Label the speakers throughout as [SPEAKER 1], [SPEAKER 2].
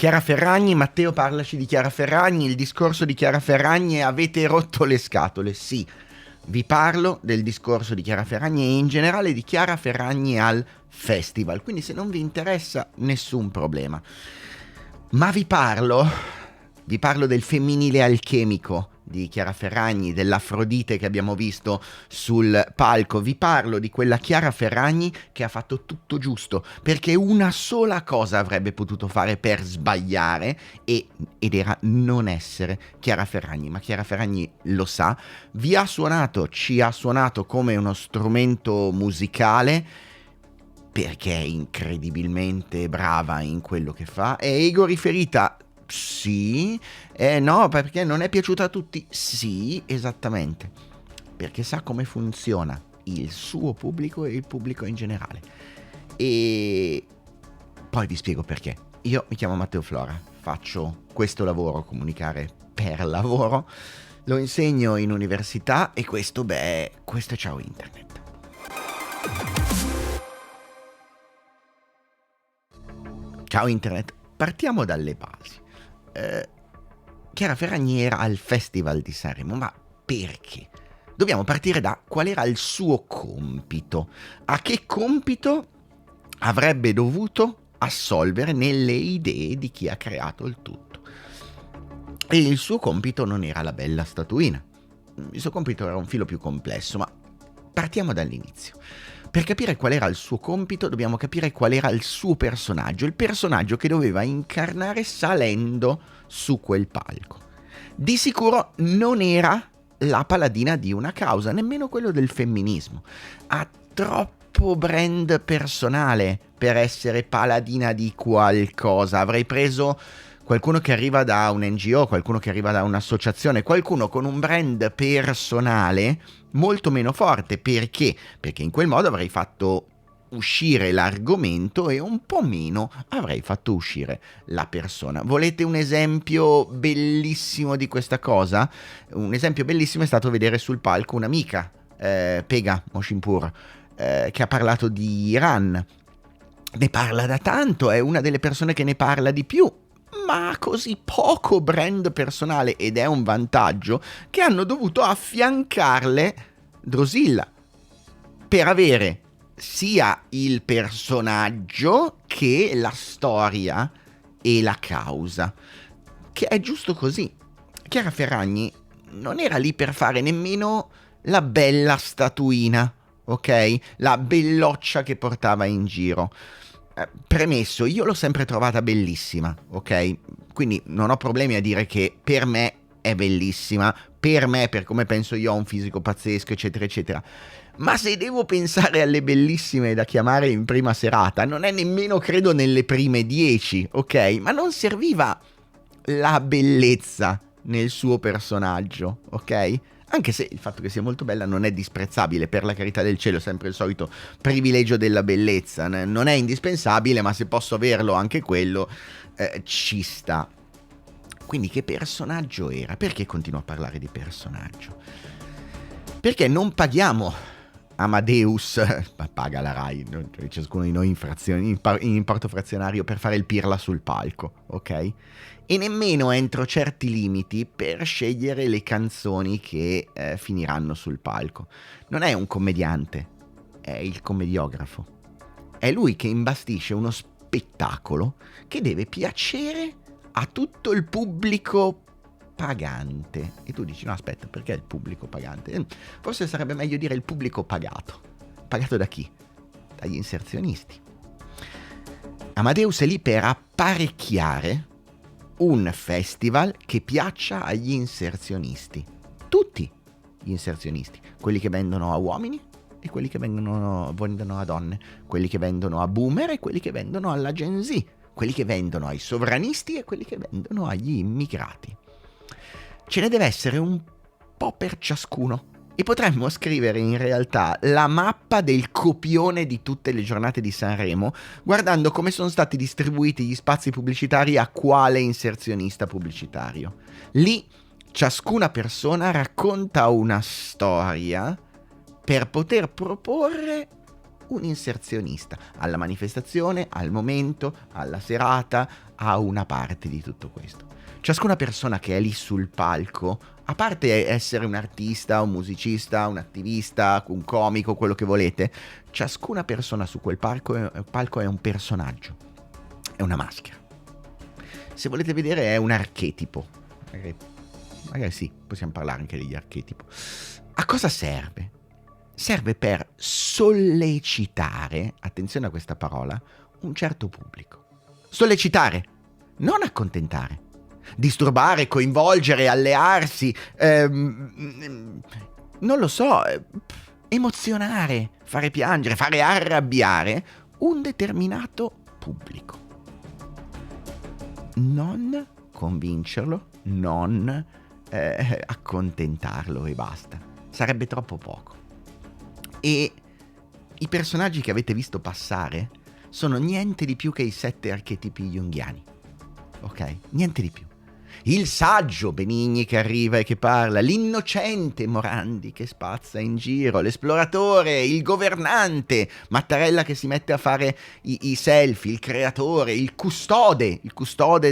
[SPEAKER 1] Chiara Ferragni, Matteo, parlaci di Chiara Ferragni. Il discorso di Chiara Ferragni è: avete rotto le scatole. Sì, vi parlo del discorso di Chiara Ferragni e in generale di Chiara Ferragni al festival, quindi se non vi interessa nessun problema. Ma vi parlo del femminile alchemico di Chiara Ferragni, dell'Afrodite che abbiamo visto sul palco. Vi parlo di quella Chiara Ferragni che ha fatto tutto giusto, perché una sola cosa avrebbe potuto fare per sbagliare ed era non essere Chiara Ferragni, ma Chiara Ferragni lo sa, ci ha suonato come uno strumento musicale, perché è incredibilmente brava in quello che fa. È ego riferita? Sì. No, perché non è piaciuta a tutti? Sì, esattamente. Perché sa come funziona il suo pubblico e il pubblico in generale. E poi vi spiego perché. Io mi chiamo Matteo Flora, faccio questo lavoro, comunicare per lavoro, lo insegno in università e questo è Ciao Internet. Ciao Internet, partiamo dalle basi. Chiara Ferragni era al Festival di Sanremo, ma perché? Dobbiamo partire da qual era il suo compito. A che compito avrebbe dovuto assolvere nelle idee di chi ha creato il tutto? E il suo compito non era la bella statuina. Il suo compito era un filo più complesso, ma partiamo dall'inizio. Per capire qual era il suo compito dobbiamo capire qual era il suo personaggio, il personaggio che doveva incarnare salendo su quel palco. Di sicuro non era la paladina di una causa, nemmeno quello del femminismo. Ha troppo brand personale per essere paladina di qualcosa. Avrei preso qualcuno che arriva da un NGO, qualcuno che arriva da un'associazione, qualcuno con un brand personale molto meno forte. Perché? Perché in quel modo avrei fatto uscire l'argomento e un po' meno avrei fatto uscire la persona. Volete un esempio bellissimo di questa cosa? Un esempio bellissimo è stato vedere sul palco un'amica, Pega Moshimpur, che ha parlato di Iran. Ne parla da tanto, è una delle persone che ne parla di più, ma così poco brand personale, ed è un vantaggio, che hanno dovuto affiancarle Drusilla per avere sia il personaggio che la storia e la causa, che è giusto così. Chiara Ferragni non era lì per fare nemmeno la bella statuina, ok? La belloccia che portava in giro. Premesso, io l'ho sempre trovata bellissima, ok? Quindi non ho problemi a dire che per me è bellissima, per me, per come penso io, ha un fisico pazzesco, eccetera, eccetera. Ma se devo pensare alle bellissime da chiamare in prima serata, non è nemmeno, credo, nelle prime 10, ok? Ma non serviva la bellezza nel suo personaggio, ok? Anche se il fatto che sia molto bella non è disprezzabile, per la carità del cielo, sempre il solito privilegio della bellezza. Non è indispensabile, ma se posso averlo anche quello, ci sta. Quindi che personaggio era? Perché continuo a parlare di personaggio? Perché non paghiamo Amadeus, paga la Rai, cioè ciascuno di noi in importo frazionario per fare il pirla sul palco, ok? E nemmeno entro certi limiti per scegliere le canzoni che finiranno sul palco. Non è un commediante, è il commediografo. È lui che imbastisce uno spettacolo che deve piacere a tutto il pubblico pagante. E tu dici: no, aspetta, perché il pubblico pagante? Forse sarebbe meglio dire il pubblico pagato. Pagato da chi? Dagli inserzionisti. Amadeus è lì per apparecchiare un festival che piaccia agli inserzionisti. Tutti gli inserzionisti. Quelli che vendono a uomini e quelli che vendono a donne. Quelli che vendono a boomer e quelli che vendono alla Gen Z. Quelli che vendono ai sovranisti e quelli che vendono agli immigrati. Ce ne deve essere un po' per ciascuno. E potremmo scrivere in realtà la mappa del copione di tutte le giornate di Sanremo, guardando come sono stati distribuiti gli spazi pubblicitari a quale inserzionista pubblicitario. Lì ciascuna persona racconta una storia per poter proporre un inserzionista alla manifestazione, al momento, alla serata, a una parte di tutto questo. Ciascuna persona che è lì sul palco, a parte essere un artista, un musicista, un attivista, un comico, quello che volete, ciascuna persona su quel palco è un personaggio, è una maschera. Se volete vedere è un archetipo. Magari sì, possiamo parlare anche degli archetipi. A cosa serve? Serve per sollecitare, attenzione a questa parola, un certo pubblico. Sollecitare, non accontentare. Disturbare, coinvolgere, allearsi, non lo so, emozionare, fare piangere, fare arrabbiare un determinato pubblico. Non convincerlo, non accontentarlo e basta. Sarebbe troppo poco. E i personaggi che avete visto passare sono niente di più che i 7 archetipi junghiani. Ok? Niente di più. Il saggio Benigni che arriva e che parla, l'innocente Morandi che spazza in giro, l'esploratore, il governante, Mattarella che si mette a fare i selfie, il creatore, il custode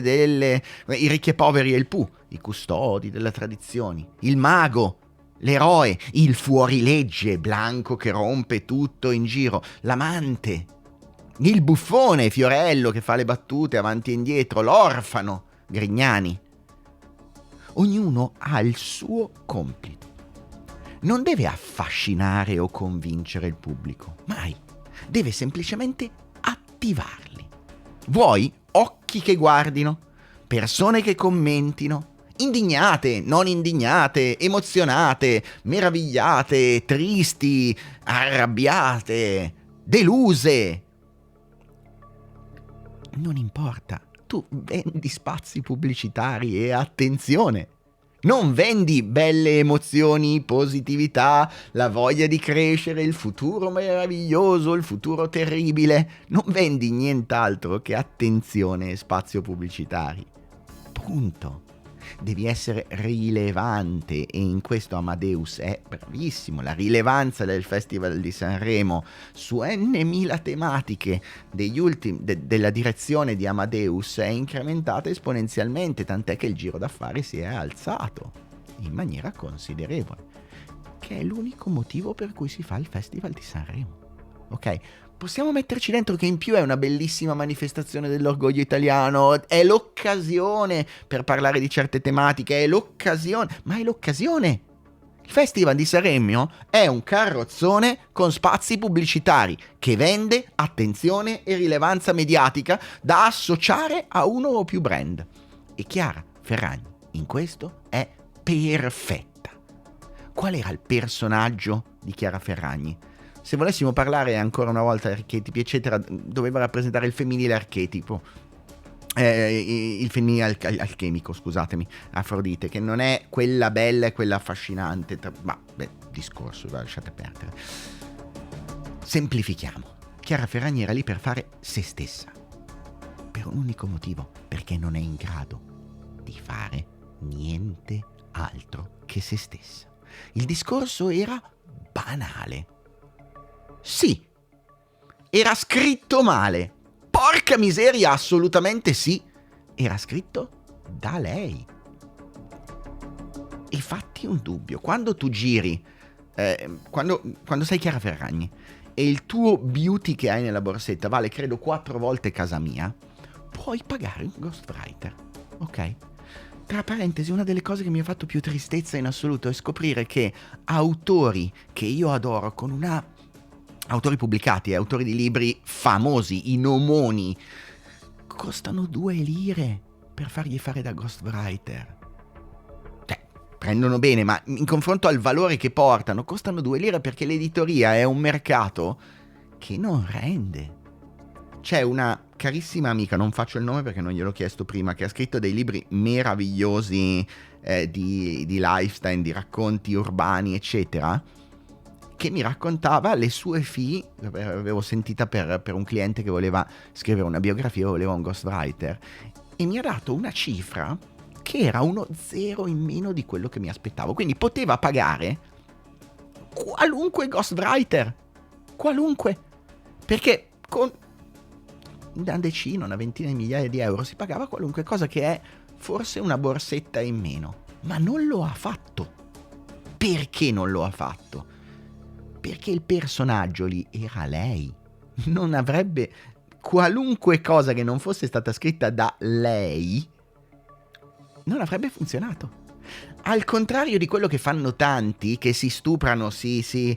[SPEAKER 1] delle i ricchi e poveri e il Pooh, i custodi delle tradizioni, il mago, l'eroe, il fuorilegge Blanco che rompe tutto in giro, l'amante, il buffone Fiorello che fa le battute avanti e indietro, l'orfano Grignani. Ognuno ha il suo compito. Non deve affascinare o convincere il pubblico, mai. Deve semplicemente attivarli. Vuoi occhi che guardino, persone che commentino, indignate, non indignate, emozionate, meravigliate, tristi, arrabbiate, deluse. Non importa. Tu vendi spazi pubblicitari e attenzione, non vendi belle emozioni, positività, la voglia di crescere, il futuro meraviglioso, il futuro terribile, non vendi nient'altro che attenzione e spazio pubblicitari. Punto. Devi essere rilevante e in questo Amadeus è bravissimo. La rilevanza del Festival di Sanremo su n.000 tematiche della direzione di Amadeus è incrementata esponenzialmente, tant'è che il giro d'affari si è alzato in maniera considerevole, che è l'unico motivo per cui si fa il Festival di Sanremo. Ok? Possiamo metterci dentro che in più è una bellissima manifestazione dell'orgoglio italiano, è l'occasione per parlare di certe tematiche, è l'occasione. Il Festival di Sanremo è un carrozzone con spazi pubblicitari che vende attenzione e rilevanza mediatica da associare a uno o più brand. E Chiara Ferragni in questo è perfetta. Qual era il personaggio di Chiara Ferragni? Se volessimo parlare ancora una volta di archetipi, eccetera, doveva rappresentare il femminile archetipo, il femminile alchemico, scusatemi, Afrodite, che non è quella bella e quella affascinante, discorso, lasciate perdere. Semplifichiamo. Chiara Ferragni era lì per fare se stessa, per un unico motivo, perché non è in grado di fare niente altro che se stessa. Il discorso era banale. Sì, era scritto male. Porca miseria, assolutamente sì. Era scritto da lei. E fatti un dubbio, quando tu giri, quando sei Chiara Ferragni e il tuo beauty che hai nella borsetta vale credo 4 volte casa mia, puoi pagare un ghostwriter, ok? Tra parentesi, una delle cose che mi ha fatto più tristezza in assoluto è scoprire che autori che io adoro autori pubblicati e autori di libri famosi, i nomoni, costano 2 lire per fargli fare da ghostwriter. Prendono bene, ma in confronto al valore che portano, costano 2 lire perché l'editoria è un mercato che non rende. C'è una carissima amica, non faccio il nome perché non gliel'ho chiesto prima, che ha scritto dei libri meravigliosi di lifestyle, di racconti urbani, eccetera, che mi raccontava le sue fee. Avevo sentita per un cliente che voleva scrivere una biografia, voleva un ghostwriter, e mi ha dato una cifra che era uno 0 in meno di quello che mi aspettavo, quindi poteva pagare qualunque ghostwriter, qualunque. Perché con una decina, una ventina di migliaia di euro si pagava qualunque cosa, che è forse una borsetta in meno. Ma non lo ha fatto. Perché non lo ha fatto? Perché il personaggio lì era lei. Non avrebbe... qualunque cosa che non fosse stata scritta da lei non avrebbe funzionato. Al contrario di quello che fanno tanti, che si stuprano, stuprano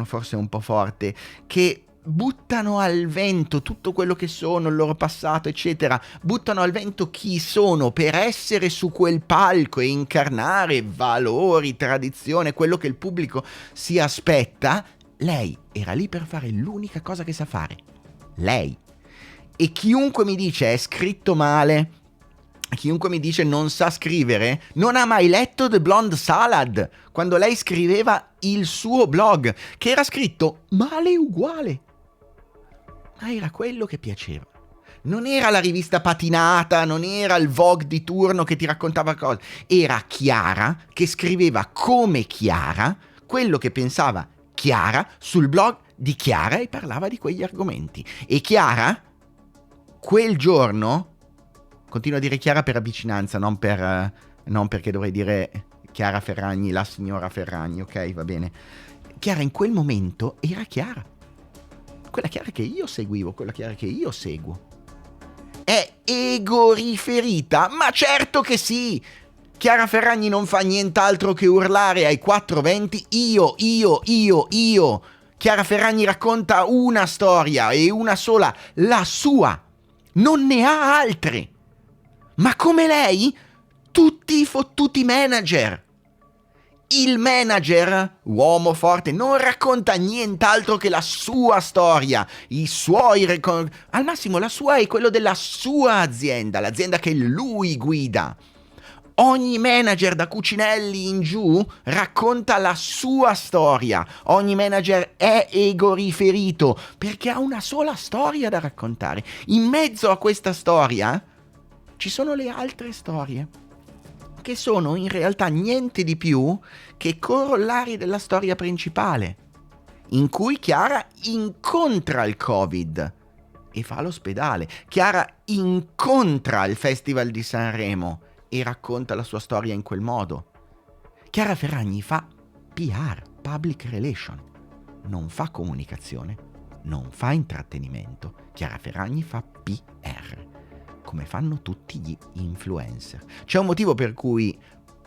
[SPEAKER 1] forse un po' forte, che buttano al vento tutto quello che sono, il loro passato, eccetera, buttano al vento chi sono per essere su quel palco e incarnare valori, tradizione, quello che il pubblico si aspetta. Lei era lì per fare l'unica cosa che sa fare. Lei. E chiunque mi dice è scritto male, chiunque mi dice non sa scrivere, non ha mai letto The Blonde Salad, quando lei scriveva il suo blog, che era scritto male uguale. Ma era quello che piaceva. Non era la rivista patinata, non era il Vogue di turno che ti raccontava cose. Era Chiara che scriveva come Chiara quello che pensava Chiara sul blog di Chiara e parlava di quegli argomenti. E Chiara, quel giorno, continuo a dire Chiara per avvicinanza, non perché dovrei dire Chiara Ferragni, la signora Ferragni, ok, va bene. Chiara in quel momento era Chiara. Quella Chiara che io seguivo, quella Chiara che io seguo. È egoriferita? Ma certo che sì! Chiara Ferragni non fa nient'altro che urlare ai 420 io. Chiara Ferragni racconta una storia e una sola, la sua. Non ne ha altre. Ma come lei, tutti i fottuti manager. Il manager, uomo forte, non racconta nient'altro che la sua storia, i suoi al massimo la sua è quello della sua azienda, l'azienda che lui guida. Ogni manager da Cucinelli in giù racconta la sua storia. Ogni manager è egoriferito perché ha una sola storia da raccontare. In mezzo a questa storia ci sono le altre storie, che sono in realtà niente di più che corollari della storia principale, in cui Chiara incontra il Covid e fa l'ospedale. Chiara incontra il Festival di Sanremo e racconta la sua storia in quel modo. Chiara Ferragni fa PR, public relation, non fa comunicazione, non fa intrattenimento. Chiara Ferragni fa PR, come fanno tutti gli influencer. C'è un motivo per cui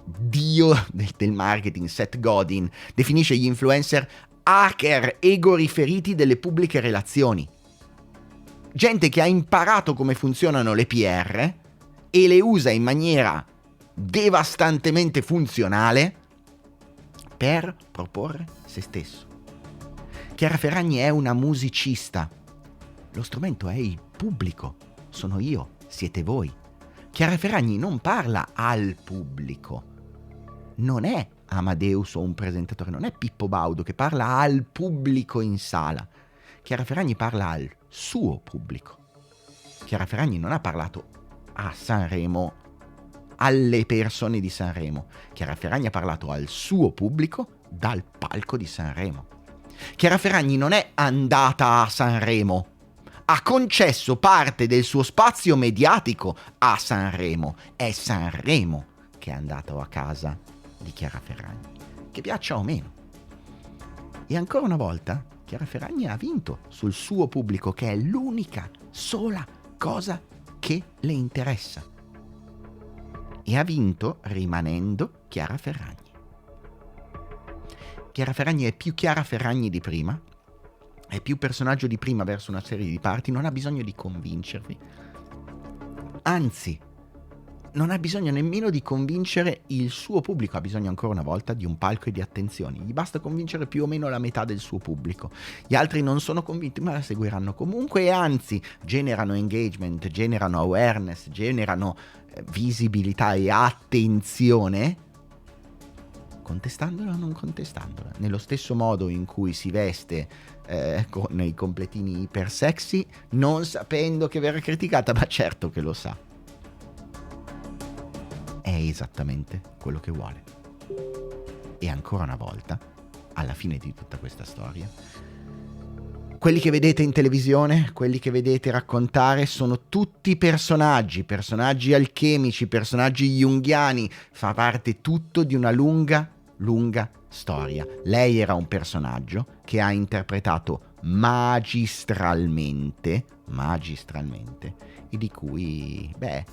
[SPEAKER 1] Dio del marketing, Seth Godin, definisce gli influencer hacker egoriferiti delle pubbliche relazioni. Gente che ha imparato come funzionano le PR e le usa in maniera devastantemente funzionale per proporre se stesso. Chiara Ferragni è una musicista. Lo strumento è il pubblico. Sono io, siete voi. Chiara Ferragni non parla al pubblico. Non è Amadeus o un presentatore, non è Pippo Baudo che parla al pubblico in sala. Chiara Ferragni parla al suo pubblico. Chiara Ferragni non ha parlato a Sanremo, alle persone di Sanremo. Chiara Ferragni ha parlato al suo pubblico dal palco di Sanremo. Chiara Ferragni non è andata a Sanremo, ha concesso parte del suo spazio mediatico a Sanremo. È Sanremo che è andato a casa di Chiara Ferragni, che piaccia o meno. E ancora una volta Chiara Ferragni ha vinto sul suo pubblico, che è l'unica sola cosa che le interessa. E ha vinto rimanendo Chiara Ferragni. Chiara Ferragni è più Chiara Ferragni di prima, è più personaggio di prima verso una serie di parti, non ha bisogno di convincervi. Anzi, non ha bisogno nemmeno di convincere il suo pubblico, ha bisogno ancora una volta di un palco e di attenzioni. Gli basta convincere più o meno la metà del suo pubblico. Gli altri non sono convinti, ma la seguiranno comunque e anzi generano engagement, generano awareness, generano visibilità e attenzione, contestandola o non contestandola. Nello stesso modo in cui si veste con i completini iper sexy, non sapendo che verrà criticata, ma certo che lo sa. È esattamente quello che vuole. E ancora una volta, alla fine di tutta questa storia, quelli che vedete in televisione, quelli che vedete raccontare, sono tutti personaggi alchemici, personaggi junghiani, fa parte tutto di una lunga, lunga storia. Lei era un personaggio che ha interpretato magistralmente, e di cui è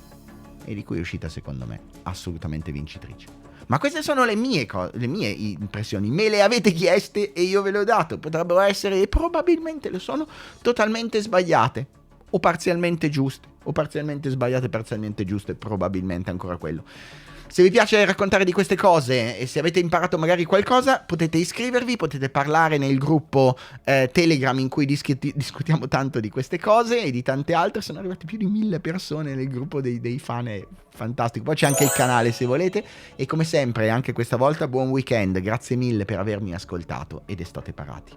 [SPEAKER 1] uscita secondo me assolutamente vincitrice. Ma queste sono le mie impressioni, me le avete chieste e io ve le ho dato. Potrebbero essere, e probabilmente lo sono, totalmente sbagliate, o parzialmente giuste, o parzialmente sbagliate, parzialmente giuste, probabilmente ancora quello. Se vi piace raccontare di queste cose e se avete imparato magari qualcosa, potete iscrivervi, potete parlare nel gruppo Telegram in cui discutiamo tanto di queste cose e di tante altre. Sono arrivate più di 1000 persone nel gruppo dei fan, è fantastico. Poi c'è anche il canale se volete. E come sempre, anche questa volta, buon weekend. Grazie mille per avermi ascoltato ed estate parati.